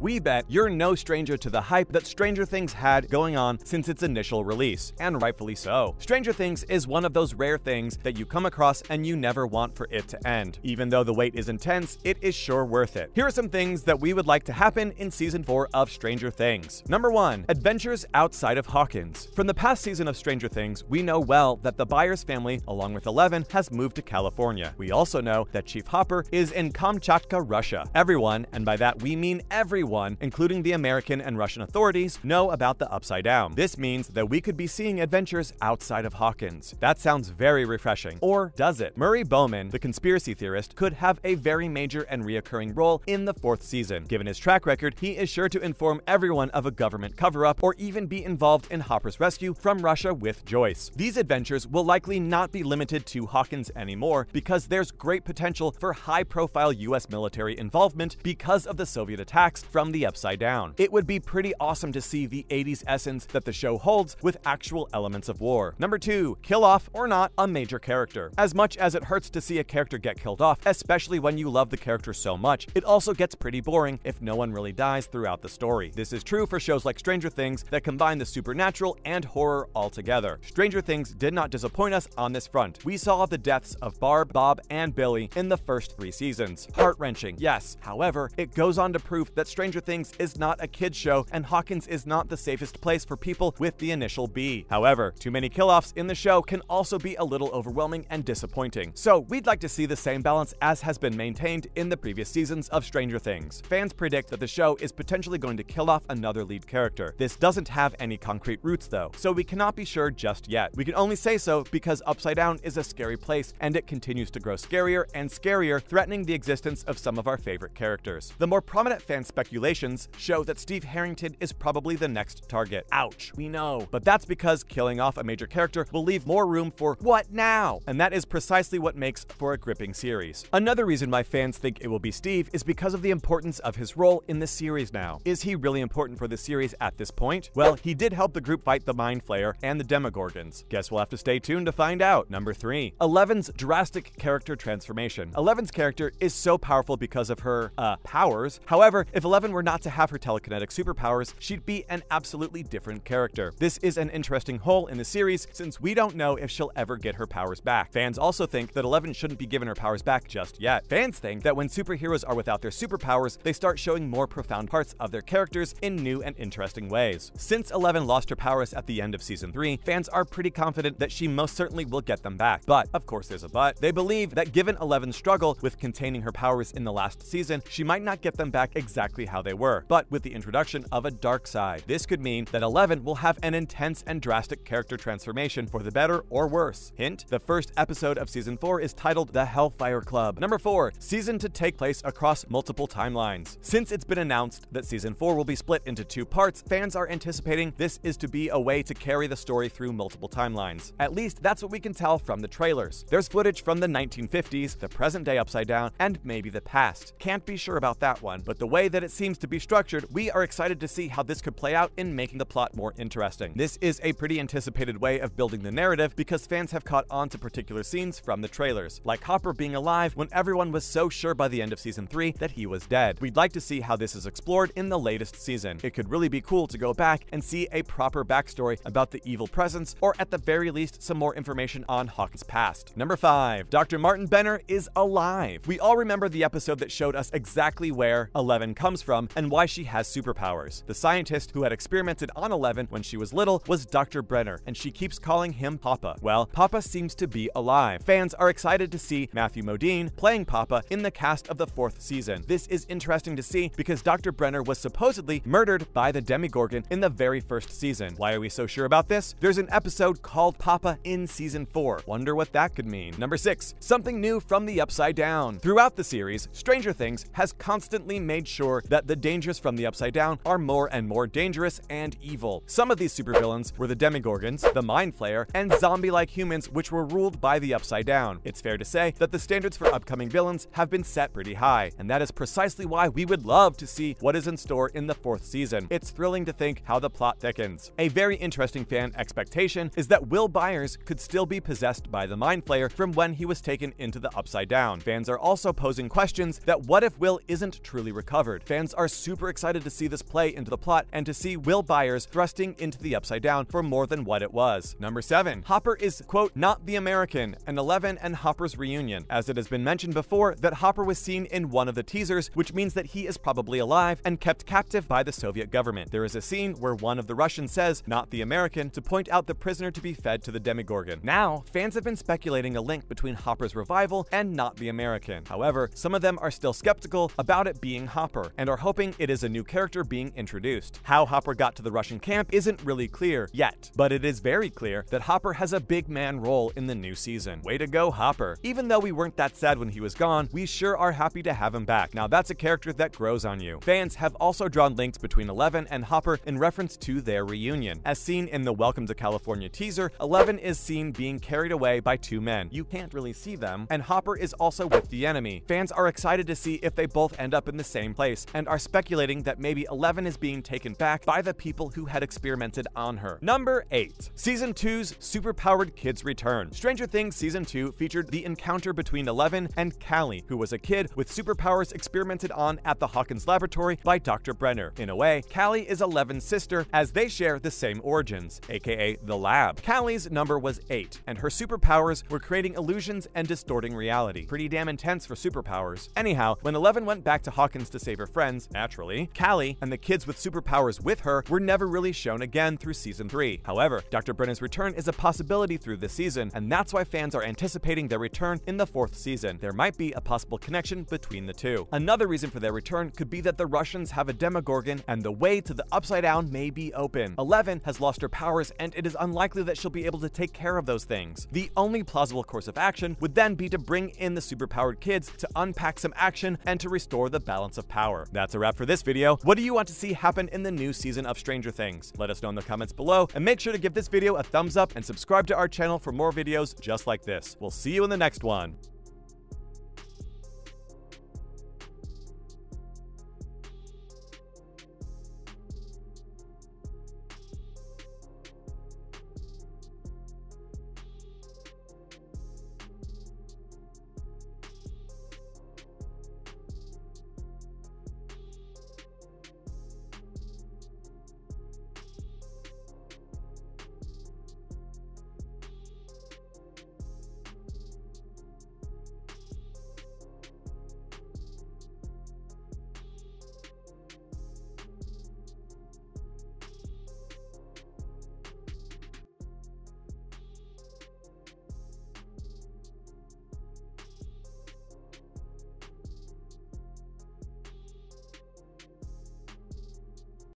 we bet you're no stranger to the hype that Stranger Things had going on since its initial release, and rightfully so. Stranger Things is one of those rare things that you come across and you never want for it to end. Even though the wait is intense, it is sure worth it. Here are some things that we would like to happen in Season 4 of Stranger Things. Number 1. Adventures outside of Hawkins. From the past season of Stranger Things, we know well that the Byers family, along with Eleven, has moved to California. We also know that Chief Hopper is in Kamchatka, Russia. Everyone, and by that we mean everyone, including the American and Russian authorities, know about the Upside Down. This means that we could be seeing adventures outside of Hawkins. That sounds very refreshing. Or does it? Murray Bowman, the conspiracy theorist, could have a very major and reoccurring role in the 4th season. Given his track record, he is sure to inform everyone of a government cover-up or even be involved in Hopper's rescue from Russia with Joyce. These adventures will likely not be limited to Hawkins anymore because there's great potential for high-profile US military involvement because of the Soviet attacks from the Upside Down. It would be pretty awesome to see the 80s essence that the show holds with actual elements of war. Number 2. Kill off, or not, a major character. As much as it hurts to see a character get killed off, especially when you love the character so much, it also gets pretty boring if no one really dies throughout the story. This is true for shows like Stranger Things that combine the supernatural and horror all together. Stranger Things did not disappoint us on this front. We saw the deaths of Barb, Bob, and Billy in the first 3 seasons. Heart-wrenching, yes. However, it goes on to prove that Stranger Things is not a kid's show and Hawkins is not the safest place for people with the initial B. However, too many kill-offs in the show can also be a little overwhelming and disappointing. So we'd like to see the same balance as has been maintained in the previous seasons of Stranger Things. Fans predict that the show is potentially going to kill off another lead character. This doesn't have any concrete roots though, so we cannot be sure just yet. We can only say so because Upside Down is a scary place and it continues to grow scarier and scarier, threatening the existence of some of our favorite characters. The more prominent fan speculations show that Steve Harrington is probably the next target. Ouch, we know. But that's because killing off a major character will leave more room for what now? And that is precisely what makes for a gripping series. Another reason why fans think it will be Steve is because of the importance of his role in the series now. Is he really important for the series at this point? Well, he did help the group fight the Mind Flayer and the Demogorgons. Guess we'll have to stay tuned to find out. Number 3. Eleven's drastic character transformation. Eleven's character is so powerful because of her, powers. However, if Eleven were not to have her telekinetic superpowers, she'd be an absolutely different character. This is an interesting hole in the series since we don't know if she'll ever get her powers back. Fans also think that Eleven shouldn't be given her powers back just yet. Fans think that when superheroes are without their superpowers, they start showing more profound parts of their characters in new and interesting ways. Since Eleven lost her powers at the end of Season 3, fans are pretty confident that she most certainly will get them back. But, of course there's a but, they believe that given Eleven's struggle with containing her powers in the last season, she might not get them back exactly how they were, but with the introduction of a dark side. This could mean that Eleven will have an intense and drastic character transformation for the better or worse. Hint, the first episode of Season 4 is titled The Hellfire Club. Number 4. Season to take place across multiple timelines. Since it's been announced that Season 4 will be split into 2 parts, fans are anticipating this is to be a way to carry the story through multiple timelines. At least that's what we can tell from the trailers. There's footage from the 1950s, the present day Upside Down, and maybe the past. Can't be sure about that one, but the way that it seems to be structured, we are excited to see how this could play out in making the plot more interesting. This is a pretty anticipated way of building the narrative because fans have caught on to particular scenes from the trailers, like Hopper being alive when everyone was so sure by the end of Season 3 that he was dead. We'd like to see how this is explored in the latest season. It could really be cool to go back and see a proper backstory about the evil presence, or at the very least some more information on Hawkins' past. Number 5. Dr. Martin Benner is alive. We all remember the episode that showed us exactly where Eleven comes from and why she has superpowers. The scientist who had experimented on Eleven when she was little was Dr. Brenner, and she keeps calling him Papa. Well, Papa seems to be alive. Fans are excited to see Matthew Modine playing Papa in the cast of the 4th season. This is interesting to see because Dr. Brenner was supposedly murdered by the Demogorgon in the very first season. Why are we so sure about this? There's an episode called Papa in Season 4. Wonder what that could mean. Number 6. Something new from the Upside Down. Throughout the series, Stranger Things has constantly made sure that the dangers from the Upside Down are more and more dangerous and evil. Some of these supervillains were the Demogorgons, the Mind Flayer, and zombie-like humans which were ruled by the Upside Down. It's fair to say that the standards for upcoming villains have been set pretty high, and that is precisely why we would love to see what is in store in the 4th season. It's thrilling to think how the plot thickens. A very interesting fan expectation is that Will Byers could still be possessed by the Mind Flayer from when he was taken into the Upside Down. Fans are also posing questions that what if Will isn't truly recovered? Fans fans are super excited to see this play into the plot and to see Will Byers thrusting into the Upside Down for more than what it was. Number 7. Hopper is, quote, not the American, and 11 and Hopper's reunion. As it has been mentioned before that Hopper was seen in one of the teasers, which means that he is probably alive and kept captive by the Soviet government. There is a scene where one of the Russians says, not the American, to point out the prisoner to be fed to the Demogorgon. Now, fans have been speculating a link between Hopper's revival and not the American. However, some of them are still skeptical about it being Hopper and are hoping it is a new character being introduced. How Hopper got to the Russian camp isn't really clear yet, but it is very clear that Hopper has a big man role in the new season. Way to go, Hopper. Even though we weren't that sad when he was gone, we sure are happy to have him back. Now that's a character that grows on you. Fans have also drawn links between 11 and Hopper in reference to their reunion. As seen in the Welcome to California teaser, 11 is seen being carried away by two men. You can't really see them, and Hopper is also with the enemy. Fans are excited to see if they both end up in the same place, and are speculating that maybe 11 is being taken back by the people who had experimented on her. Number 8. Season 2's superpowered kids return. Stranger Things Season 2 featured the encounter between 11 and Callie, who was a kid with superpowers experimented on at the Hawkins laboratory by Dr. Brenner. In a way, Callie is 11's sister, as they share the same origins, aka the lab. Callie's number was 8, and her superpowers were creating illusions and distorting reality. Pretty damn intense for superpowers. Anyhow, when 11 went back to Hawkins to save her friends, naturally, Callie and the kids with superpowers with her were never really shown again through Season 3. However, Dr. Brenner's return is a possibility through this season, and that's why fans are anticipating their return in the 4th season. There might be a possible connection between the two. Another reason for their return could be that the Russians have a Demogorgon and the way to the Upside Down may be open. 11 has lost her powers, and it is unlikely that she'll be able to take care of those things. The only plausible course of action would then be to bring in the superpowered kids to unpack some action and to restore the balance of power. That's a wrap for this video. What do you want to see happen in the new season of Stranger Things? Let us know in the comments below, and make sure to give this video a thumbs up and subscribe to our channel for more videos just like this. We'll see you in the next one.